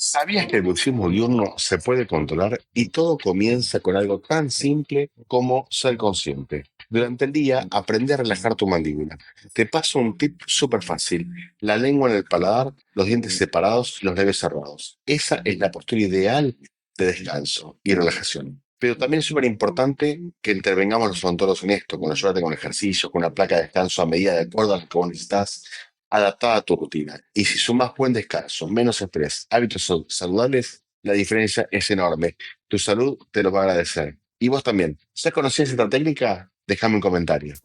¿Sabías que el budismo diurno se puede controlar y todo comienza con algo tan simple como ser consciente? Durante el día, aprende a relajar tu mandíbula. Te paso un tip súper fácil. La lengua en el paladar, los dientes separados y los labios cerrados. Esa es la postura ideal de descanso y relajación. Pero también es súper importante que intervengamos los odontólogos en esto, con ayudarte con ejercicio, con una placa de descanso a medida de acuerdo a lo que vos necesitas, adaptada a tu rutina. Y si sumas buen descanso, menos estrés, hábitos saludables, la diferencia es enorme. Tu salud te lo va a agradecer. Y vos también. ¿Ya conocías esta técnica? Déjame un comentario.